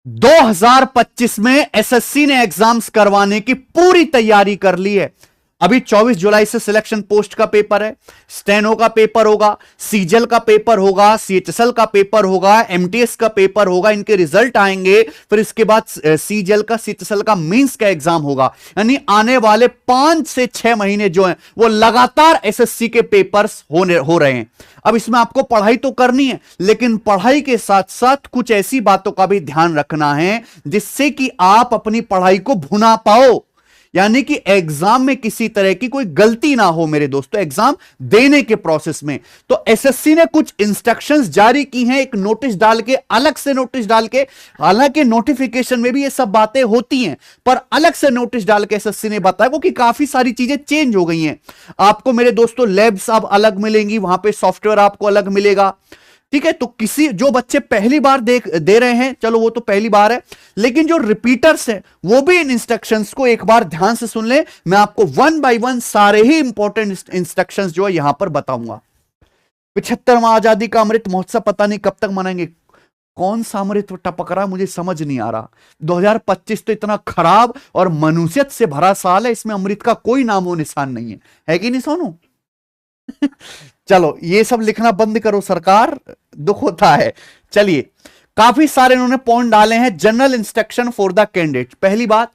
2025 में एसएससी ने एग्जाम्स करवाने की पूरी तैयारी कर ली है। अभी 24 जुलाई से सिलेक्शन पोस्ट का पेपर है, स्टेनो का पेपर होगा, सीजल का पेपर होगा, सीएचएसएल का पेपर होगा, एमटीएस का पेपर होगा, इनके रिजल्ट आएंगे, फिर इसके बाद सीजल का, सीएचएसएल का मेंस का एग्जाम होगा। यानी आने वाले 5 से 6 महीने जो हैं वो लगातार एसएससी के पेपर्स हो रहे हैं। अब इसमें आपको पढ़ाई तो करनी है, लेकिन पढ़ाई के साथ साथ कुछ ऐसी बातों का भी ध्यान रखना है जिससे कि आप अपनी पढ़ाई को भुना पाओ, यानी कि एग्जाम में किसी तरह की कोई गलती ना हो मेरे दोस्तों, एग्जाम देने के प्रोसेस में। तो एसएससी ने कुछ इंस्ट्रक्शंस जारी की हैं, एक नोटिस डाल के, अलग से नोटिस डाल के। हालांकि नोटिफिकेशन में भी ये सब बातें होती हैं, पर अलग से नोटिस डाल के एसएससी ने बताया, क्योंकि काफी सारी चीजें चेंज हो गई हैं। आपको मेरे दोस्तों लैब्स अब अलग मिलेंगी, वहां पे सॉफ्टवेयर आपको अलग मिलेगा, ठीक है। तो किसी जो बच्चे पहली बार दे रहे हैं, चलो वो तो पहली बार है, लेकिन जो रिपीटर्स हैं वो भी इन इंस्ट्रक्शंस को एक बार ध्यान से सुन ले। मैं आपको 1 बाय 1 सारे ही इंपॉर्टेंट इंस्ट्रक्शंस जो है यहां पर बताऊंगा। 75वां आजादी का अमृत महोत्सव पता नहीं कब तक मनाएंगे, कौन सा अमृत टपक रहा मुझे समझ नहीं आ रहा। 2025 तो इतना खराब और मनुष्यत से भरा साल है, इसमें अमृत का कोई नामो निशान नहीं है कि नहीं सोनू? चलो ये सब लिखना बंद करो सरकार, दुख होता है। चलिए, काफी सारे इन्होंने पॉइंट डाले हैं। General instruction for the candidate, पहली बात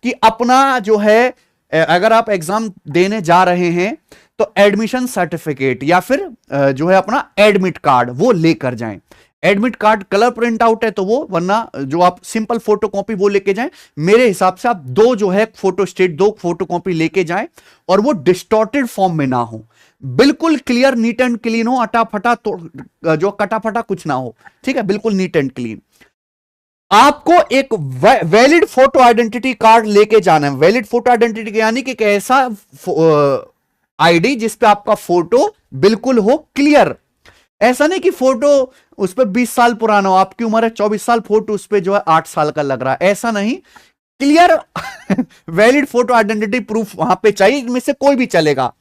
कि अपना जो है, अगर आप एग्जाम देने जा रहे हैं तो एडमिशन सर्टिफिकेट या फिर जो है अपना एडमिट कार्ड वो लेकर जाएं। Admit card colour print out है तो वो, वरना जो आप सिंपल फोटो कॉपी वो लेके जाएं। मेरे हिसाब से आप 2 जो है फोटो स्टेट 2 फोटो कॉपी लेके जाएं, और वो डिस्टॉर्टेड फॉर्म में ना हो, बिल्कुल क्लियर नीट एंड क्लीन हो, अटाफटा तो जो कटाफटा कुछ ना हो, ठीक है, बिल्कुल नीट एंड क्लीन। आपको एक वैलिड फोटो आइडेंटिटी कार्ड लेके जाना है। वैलिड फोटो आइडेंटिटी यानी कि एक ऐसा आईडी जिस पे आपका फोटो बिल्कुल हो क्लियर। ऐसा नहीं कि फोटो उस पर 20 साल पुराना हो, आपकी उम्र है 24 साल, फोटो उस पर जो है 8 साल का लग रहा है, ऐसा नहीं, clear valid photo identity proof वहां पे चाहिए। इनमें से कोई भी चलेगा,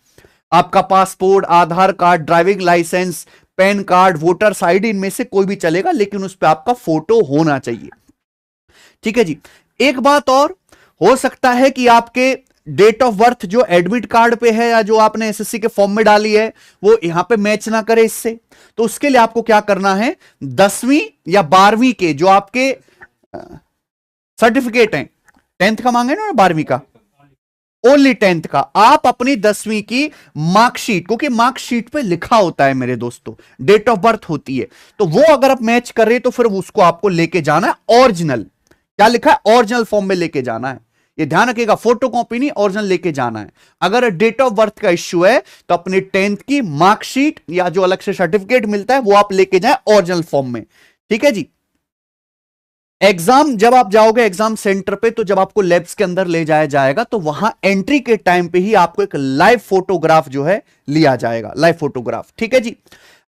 आपका passport, Aadhaar card, driving licence, PAN card, voters ID, इनमें से कोई भी चलेगा, लेकिन उस पर आपका फोटो होना चाहिए, ठीक है जी। एक बात और, हो सकता है कि आपके डेट ऑफ बर्थ जो एडमिट कार्ड पे है या जो आपने एसएससी के फॉर्म में डाली है वो यहां पे मैच ना करे इससे, तो उसके लिए आपको क्या करना है, 10वीं या 12वीं के जो आपके सर्टिफिकेट हैं, 10th का मांगे ना, 12वीं का, ओनली 10th का, आप अपनी 10वीं की मार्कशीट, क्योंकि मार्कशीट पे लिखा होता है मेरे दोस्तों, डेट ऑफ बर्थ होती है, तो वो अगर आप मैच कर रहे तो फिर उसको आपको लेके जाना है ओरिजिनल। क्या लिखा है, ओरिजिनल फॉर्म में लेके जाना है, ये ध्यान रखिएगा, फोटो कॉपी नहीं, ओरिजिनल लेके जाना है। अगर डेट ऑफ बर्थ का इश्यू है तो अपनी 10th की मार्कशीट या जो अलग से सर्टिफिकेट मिलता है वो आप लेके जाए ओरिजिनल फॉर्म में, ठीक है जी। एग्जाम जब आप जाओगे एग्जाम सेंटर पे, तो जब आपको लैब्स के अंदर ले जाया जाएगा तो वहां एंट्री के टाइम पे ही आपको एक लाइव फोटोग्राफ जो है लिया जाएगा, लाइव फोटोग्राफ, ठीक है जी।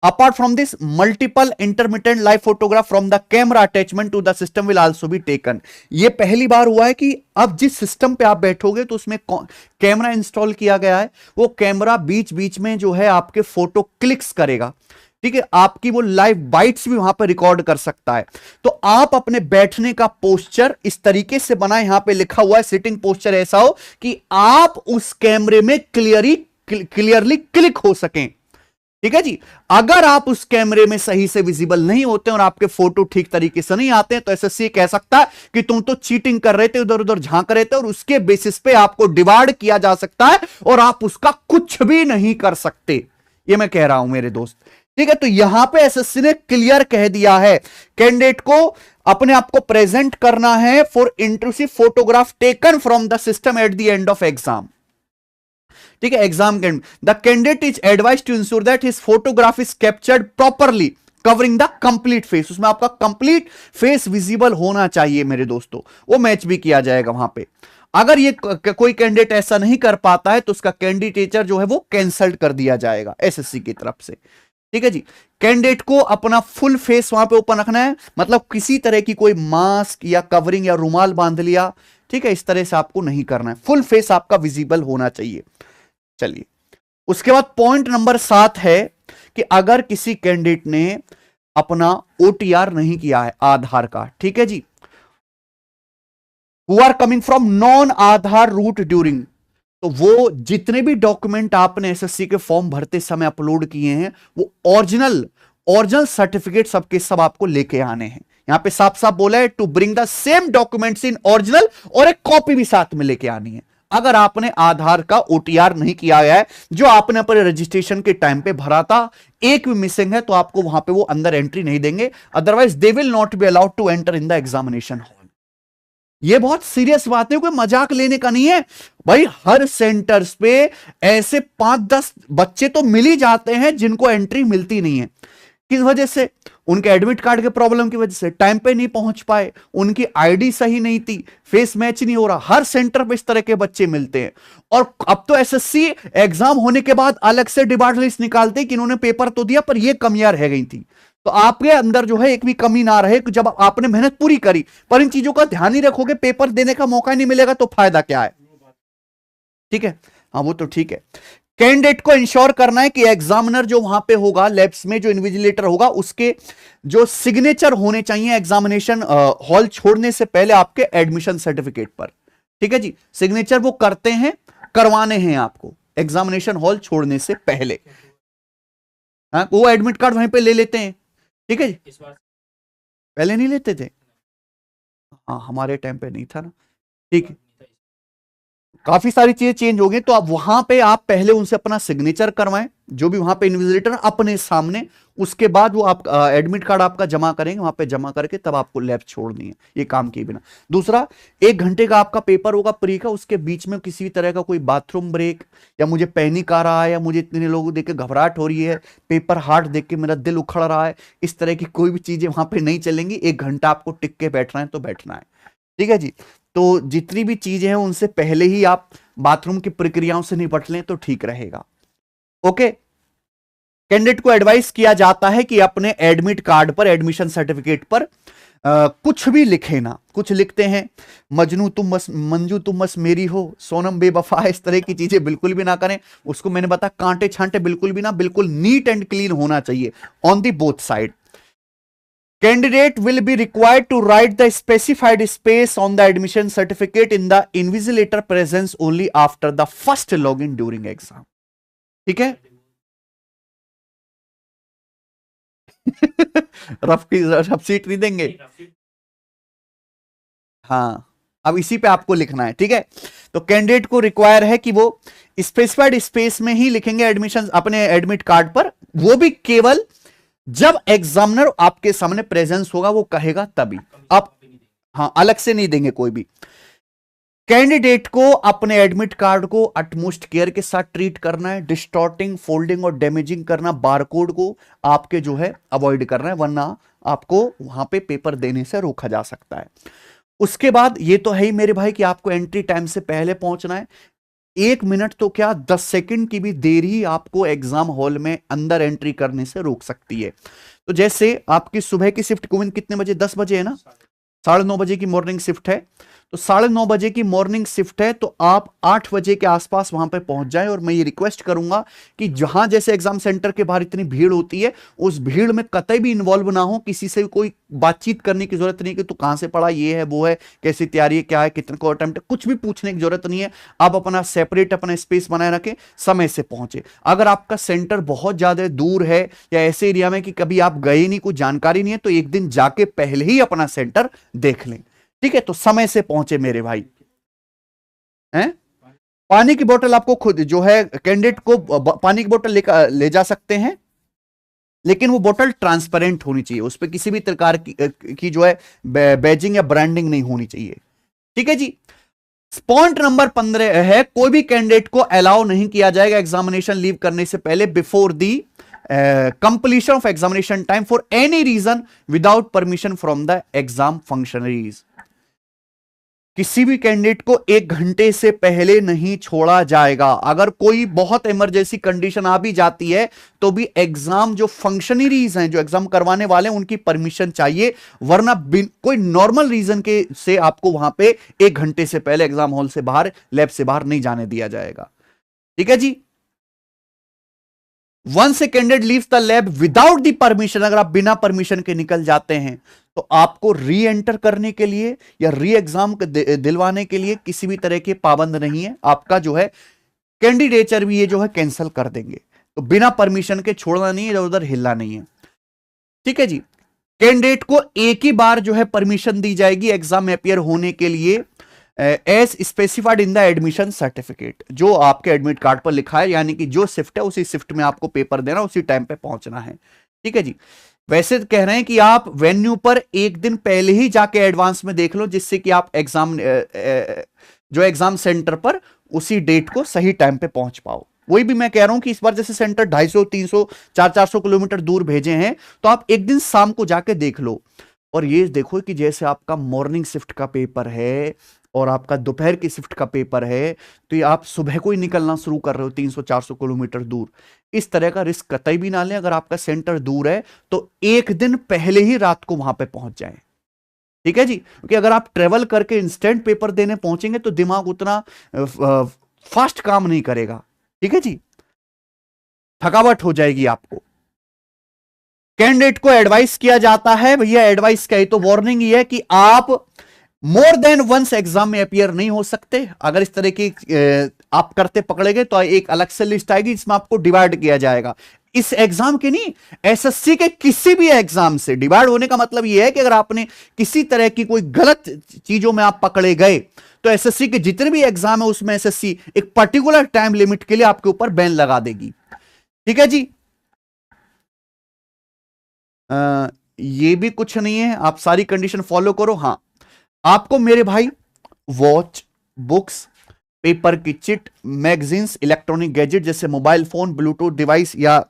Apart from this multiple intermittent live photograph from the camera attachment to the system will also be taken. ये पहली बार हुआ है कि अब जिस सिस्टम पे आप बैठोगे तो उसमें कैमरा इंस्टॉल किया गया है, वो कैमरा बीच बीच में जो है आपके फोटो क्लिक्स करेगा, ठीक है, आपकी वो लाइव बाइट्स भी वहां पर रिकॉर्ड कर सकता है। तो आप अपने बैठने का पोस्चर इस तरीके से बनाए, यहां पे लिखा हुआ है सिटिंग पोस्चर ऐसा हो कि आप उस कैमरे में क्लियरली क्लिक हो सकें, ठीक है जी। अगर आप उस कैमरे में सही से विजिबल नहीं होते और आपके फोटो ठीक तरीके से नहीं आते हैं तो एसएससी कह सकता है कि तुम तो चीटिंग कर रहे थे, उधर उधर झांक रहे थे, और उसके बेसिस पे आपको डिवार्ड किया जा सकता है और आप उसका कुछ भी नहीं कर सकते, ये मैं कह रहा हूं मेरे दोस्त, ठीक है। तो यहां पे एसएससी ने क्लियर कह दिया है, कैंडिडेट को अपने आप को प्रेजेंट करना है for intrusive photograph taken from the system at the end of exam, ठीक है। एग्जाम के the candidate is advise to ensure that his photograph is captured properly covering the complete face, उसमें आपका कंप्लीट फेस विजिबल होना चाहिए मेरे दोस्तों, वो मैच भी किया जाएगा वहां पे। अगर ये कोई कैंडिडेट ऐसा नहीं कर पाता है तो उसका कैंडिडेचर जो है वो कैंसल्ड कर दिया जाएगा एसएससी की तरफ से, ठीक है जी। कैंडिडेट को अपना फुल फेस वहां पे ओपन रखना है, मतलब किसी तरह की कोई मास्क या कवरिंग या रुमाल बांध लिया, ठीक है, इस तरह से आपको नहीं करना है, फुल फेस आपका विजिबल होना चाहिए। चलिए, उसके बाद पॉइंट नंबर 7 है कि अगर किसी कैंडिडेट ने अपना ओटीआर नहीं किया है आधार कार्ड, ठीक है जी, who are coming from non Aadhaar route during, तो वो जितने भी डॉक्यूमेंट आपने एसएससी के फॉर्म भरते समय अपलोड किए हैं वो ओरिजिनल ओरिजिनल सर्टिफिकेट सबके सब आपको लेके आने हैं। यहां पे साफ साफ बोला है to bring the same documents in original, और एक कॉपी भी साथ में लेके आनी है। अगर आपने आधार का ओटीआर नहीं किया गया है, जो आपने अपने रजिस्ट्रेशन के टाइम पे भरा था, एक भी मिसिंग है, तो आपको वहां पे वो अंदर एंट्री नहीं देंगे, otherwise they will not be allowed to enter in the examination hall. ये बहुत सीरियस बात है, कोई मजाक लेने का नहीं है भाई। हर सेंटर्स पे ऐसे 5-10 बच्चे तो मिल ही जाते हैं जिनको एंट्री मिलती नहीं है। किस वजह से? उनके एडमिट कार्ड के प्रॉब्लम की वजह से टाइम पे नहीं पहुंच पाए, उनकी आईडी सही नहीं थी, फेस मैच नहीं हो रहा। हर सेंटर पे इस तरह के बच्चे मिलते हैं। और अब तो एसएससी एग्जाम होने के बाद अलग से डिमांड लिस्ट निकालते कि इन्होंने पेपर तो दिया पर ये कमियां रह गई थी। तो आपके अंदर जो है एक भी कमी ना रहे, जब आपने मेहनत पूरी करी पर इन चीजों का ध्यान नहीं रखोगे, पेपर देने का मौका नहीं मिलेगा, तो फायदा क्या है? ठीक है, हाँ वो तो ठीक है। कैंडिडेट को इंश्योर करना है कि एग्जामिनर जो वहां पे होगा लैब्स में, जो इन्विजिलेटर होगा, उसके जो सिग्नेचर होने चाहिए एग्जामिनेशन हॉल छोड़ने से पहले आपके एडमिशन सर्टिफिकेट पर। ठीक है जी, सिग्नेचर वो करते हैं, करवाने हैं आपको एग्जामिनेशन हॉल छोड़ने से पहले। हाँ, वो एडमिट कार्ड वहीं पे ले लेते हैं। ठीक है जी, पहले नहीं लेते थे? हाँ, हमारे टाइम पे नहीं था ना। ठीक है, काफी सारी चीजें चेंज हो गई, तो अब वहां पे आप पहले उनसे अपना सिग्नेचर करवाएं, जो भी वहां पे इन्विजिलेटर अपने सामने, उसके बाद वो आप एडमिट कार्ड आपका जमा करेंगे, वहां पे जमा करके तब आपको लैब छोड़नी है, ये काम किए बिना। दूसरा, 1 घंटे का आपका पेपर होगा प्री का, उसके बीच में किसी भी तरह का कोई बाथरूम ब्रेक, या मुझे पैनिक आ रहा है, या मुझे इतने लोगों देख के घबराहट हो रही है, पेपर हार्ड देख के मेरा दिल उखड़ रहा है, इस तरह की कोई भी चीजें वहां पे नहीं चलेंगी। 1 घंटा आपको टिक के बैठना है तो बैठना है। ठीक है जी, तो जितनी भी चीजें हैं उनसे पहले ही आप बाथरूम की प्रक्रियाओं से निपट लें तो ठीक रहेगा। ओके, कैंडिडेट को एडवाइस किया जाता है कि अपने एडमिट कार्ड पर, एडमिशन सर्टिफिकेट पर कुछ भी लिखे ना। कुछ लिखते हैं मजनू तुम बस, मंजू तुम बस मेरी हो, सोनम बेवफा, इस तरह की चीजें बिल्कुल भी ना करें। उसको मैंने बताया कांटे छांटे बिल्कुल भी ना, बिल्कुल नीट एंड क्लीन होना चाहिए on the both side. Candidate will be required to write the specified space on the admission certificate in the invigilator presence only after the first login during exam. ठीक है? Rough seat नहीं देंगे। हाँ, अब इसी पे आपको लिखना है। ठीक है, तो कैंडिडेट को रिक्वायर है कि वो स्पेसिफाइड स्पेस में ही लिखेंगे एडमिशन अपने एडमिट कार्ड पर, वो भी केवल जब एग्जामिनर आपके सामने प्रेजेंस होगा, वो कहेगा तभी आप, हाँ, अलग से नहीं देंगे कोई भी। कैंडिडेट को अपने एडमिट कार्ड को अटमोस्ट केयर के साथ ट्रीट करना है। डिस्टॉर्टिंग, फोल्डिंग और डैमेजिंग करना, बारकोड को आपके जो है अवॉइड करना है, वरना आपको वहां पे पेपर देने से रोका जा सकता है। उसके बाद ये तो है ही मेरे भाई कि आपको एंट्री टाइम से पहले पहुंचना है। 1 मिनट तो क्या, 10 सेकंड की भी देर ही आपको एग्जाम हॉल में अंदर एंट्री करने से रोक सकती है। तो जैसे आपकी सुबह की शिफ्ट गोविंद कितने बजे? 10 बजे है ना, 9:30 बजे की मॉर्निंग शिफ्ट है, तो 9:30 बजे की मॉर्निंग शिफ्ट है, तो आप 8 बजे के आसपास वहां पे पहुंच जाएं। और मैं ये रिक्वेस्ट करूंगा कि जहां जैसे एग्जाम सेंटर के बाहर इतनी भीड़ होती है, उस भीड़ में कतई भी इन्वॉल्व ना हो, किसी से कोई बातचीत करने की जरूरत नहीं कि तू कहां से पढ़ा, ये है वो है, कैसी तैयारी है, क्या है, कितने को अटेम्प्ट, कुछ भी पूछने की जरूरत नहीं है। आप अपना सेपरेट अपना स्पेस बनाए रखें, समय से पहुंचे। अगर आपका सेंटर बहुत ज्यादा दूर है या ऐसे एरिया में कि कभी आप गए नहीं, कुछ जानकारी नहीं है, तो एक दिन जाके पहले ही अपना सेंटर देख लें। ठीक है, तो समय से पहुंचे मेरे भाई। हैं? पानी की बोतल आपको खुद जो है कैंडिडेट को पानी की बोतल ले जा सकते हैं, लेकिन वो बोतल ट्रांसपेरेंट होनी चाहिए, उस पर किसी भी प्रकार की जो है बैजिंग या ब्रांडिंग नहीं होनी चाहिए। ठीक है जी। पॉइंट नंबर 15 है, कोई भी कैंडिडेट को अलाउ नहीं किया जाएगा एग्जामिनेशन लीव करने से पहले, before the completion of examination time, for any reason without permission from the exam functionaries. किसी भी कैंडिडेट को 1 घंटे से पहले नहीं छोड़ा जाएगा। अगर कोई बहुत इमरजेंसी कंडीशन आ भी जाती है तो भी एग्जाम जो फंक्शनरीज हैं, जो एग्जाम करवाने वाले हैं, उनकी परमिशन चाहिए, वरना कोई नॉर्मल रीजन के से आपको वहां पे 1 घंटे से पहले एग्जाम हॉल से बाहर, लैब से बाहर नहीं जाने दिया जाएगा। ठीक है जी। Once a candidate leaves the lab without the permission, अगर आप बिना परमिशन के निकल जाते हैं तो आपको री एंटर करने के लिए या री एग्जाम दिलवाने के लिए किसी भी तरह के पाबंद नहीं है। आपका जो है कैंडिडेचर भी ये जो है कैंसिल कर देंगे। तो बिना परमिशन के छोड़ना नहीं है, इधर उधर हिलना नहीं है। ठीक है जी। कैंडिडेट को एक ही बार जो है परमिशन दी जाएगी एग्जाम में अपियर होने के लिए, as specified in the admission certificate, जो आपके एडमिट कार्ड पर लिखा है, यानी कि जो शिफ्ट है उसी शिफ्ट में आपको पेपर देना, उसी टाइम पे पहुंचना है। ठीक है जी। वैसे तो कह रहे हैं कि आप वेन्यू पर एक दिन पहले ही जाके एडवांस में देख लो, जिससे कि आप एग्जाम जो एग्जाम सेंटर पर उसी डेट को सही टाइम पे पहुंच पाओ। वही भी मैं कह रहा हूं कि इस बार जैसे सेंटर 250, 300, 400 किलोमीटर दूर भेजे हैं, तो आप एक दिन शाम को जाके देख लो। और ये देखो कि जैसे आपका मॉर्निंग शिफ्ट का पेपर है और आपका दोपहर की शिफ्ट का पेपर है, तो ये आप सुबह को ही निकलना शुरू कर रहे हो 300-400 किलोमीटर दूर। इस तरह का रिस्क कतई भी ना लें। अगर आपका सेंटर दूर है तो एक दिन पहले ही रात को वहां पे पहुंच जाएं। ठीक है जी। क्योंकि अगर आप ट्रेवल करके इंस्टेंट पेपर देने पहुंचेंगे तो दिमाग उतना फास्ट काम नहीं करेगा। ठीक है जी, थकावट हो जाएगी आपको। कैंडिडेट को एडवाइस किया जाता है, भैया एडवाइस क्या है, तो वार्निंग ये है कि आप मोर देन वंस एग्जाम में अपियर नहीं हो सकते। अगर इस तरह की आप करते पकड़े गए तो एक अलग से लिस्ट आएगी जिसमें आपको डिवाइड किया जाएगा। इस एग्जाम के नहीं, एसएससी के किसी भी एग्जाम से डिवाइड होने का मतलब यह है कि अगर आपने किसी तरह की कोई गलत चीजों में आप पकड़े गए तो एसएससी के जितने भी एग्जाम है उसमें एसएससी एक पर्टिकुलर टाइम लिमिट के लिए आपके ऊपर बैन लगा देगी। ठीक है जी। ये भी कुछ नहीं है, आप सारी कंडीशन फॉलो करो। हां, आपको मेरे भाई वॉच, बुक्स, पेपर की चिट, मैगजीन्स, इलेक्ट्रॉनिक गैजेट जैसे मोबाइल फोन, ब्लूटूथ डिवाइस या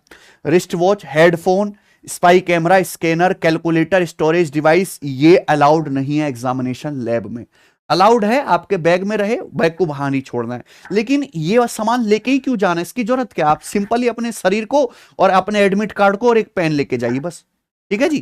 wrist watch, headphone, spy camera, scanner, calculator, storage device, ये अलाउड नहीं है एग्जामिनेशन लैब में। अलाउड है आपके बैग में रहे, बैग को बाहर नहीं छोड़ना है। लेकिन ये सामान लेके ही क्यों जाना है, इसकी जरूरत क्या? आप सिंपली अपने शरीर को और अपने एडमिट कार्ड को और एक पेन लेके जाइए बस। ठीक है जी।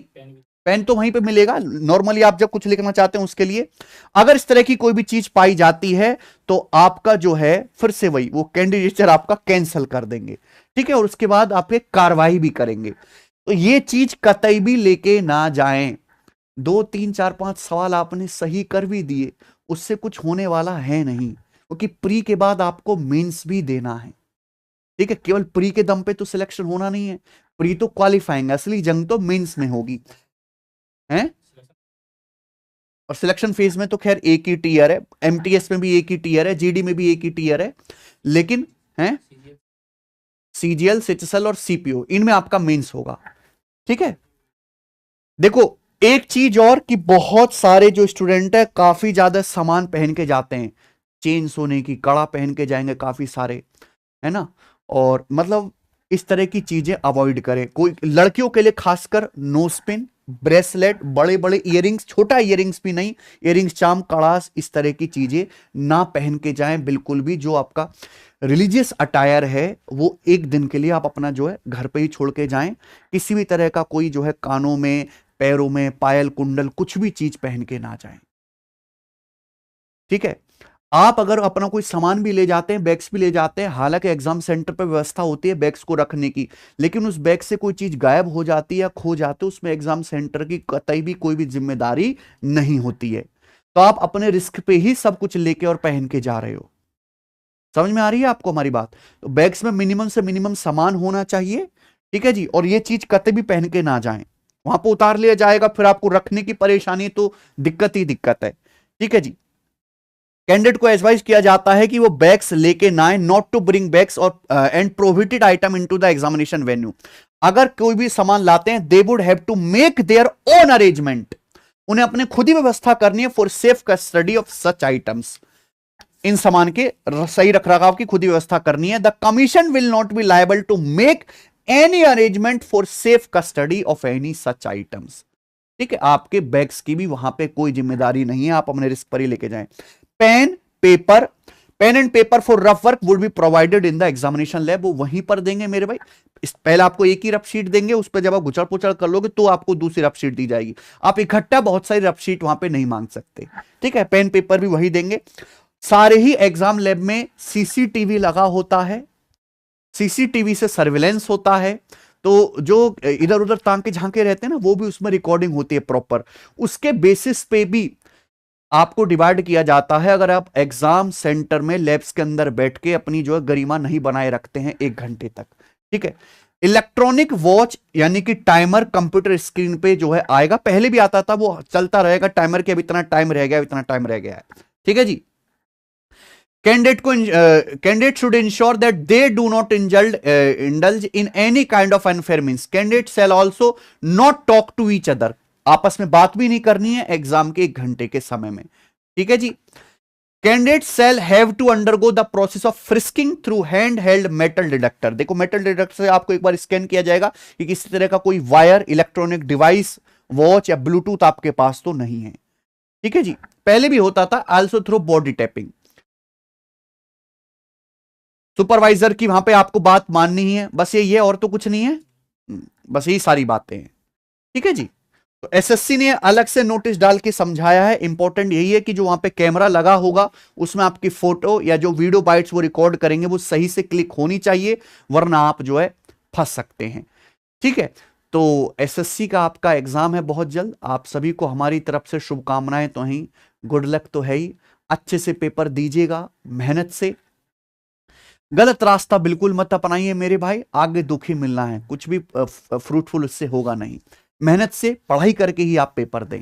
पेन तो वहीं पे मिलेगा नॉर्मली, आप जब कुछ लिखना चाहते हैं उसके लिए। अगर इस तरह की कोई भी चीज पाई जाती है तो आपका जो है फिर से वही वो कैंडिडेचर आपका कैंसिल कर देंगे। ठीक है, और उसके बाद आप एक कार्रवाई भी करेंगे। तो ये चीज कतई भी लेके ना जाएं। 2, 3, 4, 5 सवाल आपने सही कर भी दिए, उससे कुछ होने वाला है नहीं, क्योंकि प्री के बाद आपको मेंस भी देना है। ठीक है, केवल प्री के दम पे तो सिलेक्शन होना नहीं है, प्री तो क्वालिफाइंग, असली जंग तो मेंस में होगी है। और सिलेक्शन फेज में तो खैर एक ही टीयर है, एमटीएस में भी एक ही टीयर है, जीडी में भी एक ही टीयर है, लेकिन है सीजीएल, सीएचएसएल और सीपीओ, इनमें आपका मेंस होगा। ठीक है। देखो एक चीज और कि बहुत सारे जो स्टूडेंट है काफी ज्यादा सामान पहन के जाते हैं, चेन सोने की, कड़ा पहन के जाएंगे काफी सारे, है ना। और मतलब इस तरह की चीजें अवॉइड करें। कोई लड़कियों के लिए खासकर नोज पिन, ब्रेसलेट, बड़े बड़े इयरिंग्स, छोटा इयरिंग्स भी नहीं, इयरिंग्स, चाम, कड़ास, इस तरह की चीजें ना पहन के जाएं बिल्कुल भी। जो आपका रिलीजियस अटायर है वो एक दिन के लिए आप अपना जो है घर पे ही छोड़ के जाएं। किसी भी तरह का कोई जो है कानों में, पैरों में पायल, कुंडल, कुछ भी चीज पहन के ना जाएं। ठीक है। आप अगर अपना कोई सामान भी ले जाते हैं, बैग्स भी ले जाते हैं, हालांकि एग्जाम सेंटर पर व्यवस्था होती है बैग्स को रखने की, लेकिन उस बैग से कोई चीज गायब हो जाती है या खो जाती है, उसमें एग्जाम सेंटर की कतई भी कोई भी जिम्मेदारी नहीं होती है। तो आप अपने रिस्क पे ही सब कुछ लेके और पहन के जा रहे हो। समझ में आ रही है आपको हमारी बात? तो बैग्स में मिनिमम से मिनिमम सामान होना चाहिए। ठीक है जी। और ये चीज कतई भी पहन के ना जाएं, वहां पर उतार लिया जाएगा, फिर आपको रखने की परेशानी, तो दिक्कत ही दिक्कत है। ठीक है जी। कैंडिडेट को एडवाइस किया जाता है कि वो बैग्स लेके ना आए, नॉट टू ब्रिंग बैग्स और and prohibited item into the examination venue. अगर कोई भी सामान लाते हैं, they would have to make their own arrangement, उन्हें अपने खुद ही व्यवस्था करनी है for safe custody of such items. इन सामान के सही रखरखाव की खुद ही व्यवस्था करनी है। The commission will not be liable to make any arrangement for safe custody of any such items. ठीक है, आपके बैग्स की भी वहां पे कोई जिम्मेदारी नहीं है, आप अपने रिस्क पर ही लेके जाएं। Pen and paper for rough work would be provided in the examination lab, वो वहीं पर देंगे मेरे भाई। पहले आपको एक ही रफ शीट देंगे, उस पर जब आप गुचड़ पुचड़ कर लोगे तो आपको दूसरी रफ शीट दी जाएगी। आप इकट्ठा बहुत सारी रफ शीट वहां पे नहीं मांग सकते। ठीक है, पेन पेपर भी वही देंगे। सारे ही एग्जाम लैब में सीसीटीवी लगा होता है। सीसीटीवी से सर्विलेंस होता है, तो जो इधर उधर तांके झांके रहते हैं ना, वो भी उसमें रिकॉर्डिंग होती है प्रॉपर। उसके बेसिस पे भी आपको डिवाइड किया जाता है। अगर आप एग्जाम सेंटर में लैब्स के अंदर बैठ के अपनी जो है गरिमा नहीं बनाए रखते हैं 1 घंटे तक, ठीक है। इलेक्ट्रॉनिक वॉच यानी कि टाइमर कंप्यूटर स्क्रीन पे जो है आएगा, पहले भी आता था, वो चलता रहेगा टाइमर के, अब इतना टाइम रह गया, इतना टाइम रह गया है, ठीक है जी। Candidate should ensure that they do not indulge in any kind of unfair means. Candidate shall also not talk to each other, आपस में बात भी नहीं करनी है एग्जाम के 1 घंटे के समय में, ठीक है जी। Candidate shall have to undergo the process of frisking through hand held metal detector. देखो मेटल डिटेक्टर से आपको एक बार स्कैन किया जाएगा कि किसी तरह का कोई वायर, इलेक्ट्रॉनिक डिवाइस, वॉच या ब्लूटूथ आपके पास तो नहीं है, ठीक है जी। पहले भी होता था, also through body tapping. Supervisor की वहां पे आपको बात माननी है, बस यही है और तो कुछ नहीं है, बस यही सारी बातें हैं, ठीक है जी। तो एसएससी ने अलग से नोटिस डाल के समझाया है। इंपॉर्टेंट यही है कि जो वहां पे कैमरा लगा होगा उसमें आपकी फोटो या जो वीडियो बाइट्स वो रिकॉर्ड करेंगे वो सही से क्लिक होनी चाहिए, वरना आप जो है फंस सकते हैं, ठीक है। तो एसएससी का आपका एग्जाम है बहुत जल्द, आप सभी को हमारी तरफ से शुभकामनाएं तो ही, गुड लक तो है ही। अच्छे से पेपर दीजिएगा मेहनत से, गलत रास्ता बिल्कुल मत अपनाइए मेरे भाई, आगे दुखी मिलना है, कुछ भी फ्रूटफुल इससे होगा नहीं। मेहनत से पढ़ाई करके ही आप पेपर दें।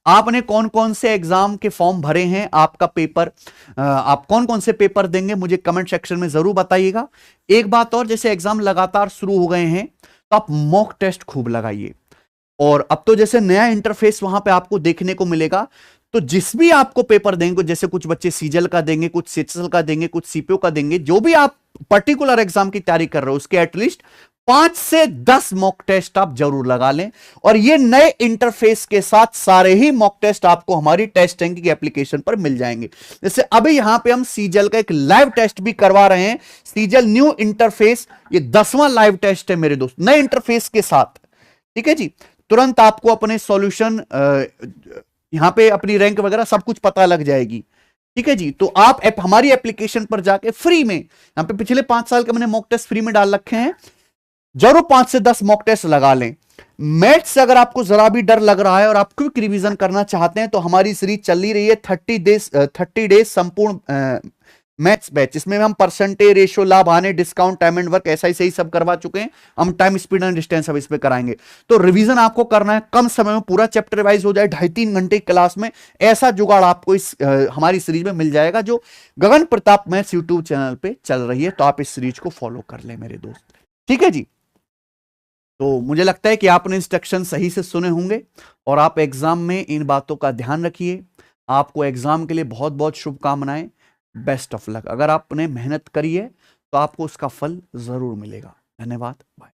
आपने कौन कौन से एग्जाम के फॉर्म भरे हैं, आपका पेपर, आप कौन कौन से पेपर देंगे मुझे कमेंट सेक्शन में जरूर बताइएगा। एक बात और, जैसे एग्जाम लगातार शुरू हो गए हैं तो आप मॉक टेस्ट खूब लगाइए, और अब तो जैसे नया इंटरफेस वहां पे आपको देखने को मिलेगा, तो जिस भी आपको पेपर देंगे, जैसे कुछ बच्चे सीजल का देंगे, कुछ सीएचएसएल का देंगे, कुछ सीपीओ का देंगे, जो भी आप पर्टिकुलर एग्जाम की तैयारी कर रहे हो उसके एटलीस्ट 5 से 10 मॉक टेस्ट आप जरूर लगा लें। और ये नए इंटरफेस के साथ सारे ही मॉक टेस्ट आपको हमारी टेस्ट रैंकिंग की एप्लीकेशन पर मिल जाएंगे। जैसे अभी यहां पे हम सीजल का एक लाइव टेस्ट भी करवा रहे हैं, सीजल न्यू इंटरफेस, ये 10वां लाइव टेस्ट है मेरे दोस्त, नए इंटरफेस के साथ, ठीक है जी। तुरंत आपको अपने सॉल्यूशन यहां पे अपनी रैंक वगैरह सब कुछ पता लग जाएगी, ठीक है जी। तो आप हमारी एप्लीकेशन पर जाके फ्री में, यहां पे पिछले 5 साल के मैंने मॉक टेस्ट फ्री में डाल रखे हैं, जरूर 5 से 10 मॉक टेस्ट लगा लें। मैथ्स से अगर आपको जरा भी डर लग रहा है और आप क्विक रिवीजन करना चाहते हैं तो हमारी सीरीज चल ही रही है 30 डेज संपूर्ण मैथ्स बैच। इसमें हम परसेंटेज, रेशियो, लाभ, हानि, डिस्काउंट, टाइम एंड वर्क, ऐसा ही सही सब करवा चुके हैं। हम टाइम, स्पीड एंड डिस्टेंस अब इस पे कराएंगे। तो रिवीजन आपको करना है, कम समय में पूरा चैप्टर वाइज हो जाए, 2.5-3 घंटे क्लास में, ऐसा जुगाड़ आपको इस हमारी सीरीज में मिल जाएगा जो गगन प्रताप मैथ्स यूट्यूब चैनल पे चल रही है। तो आप इस सीरीज को फॉलो कर लें मेरे दोस्त, ठीक है जी। तो मुझे लगता है कि आपने इंस्ट्रक्शन सही से सुने होंगे और आप एग्जाम में इन बातों का ध्यान रखिए। आपको एग्जाम के लिए बहुत बहुत शुभकामनाएं, बेस्ट ऑफ लक। अगर आपने मेहनत करी है तो आपको उसका फल जरूर मिलेगा। धन्यवाद, बाय।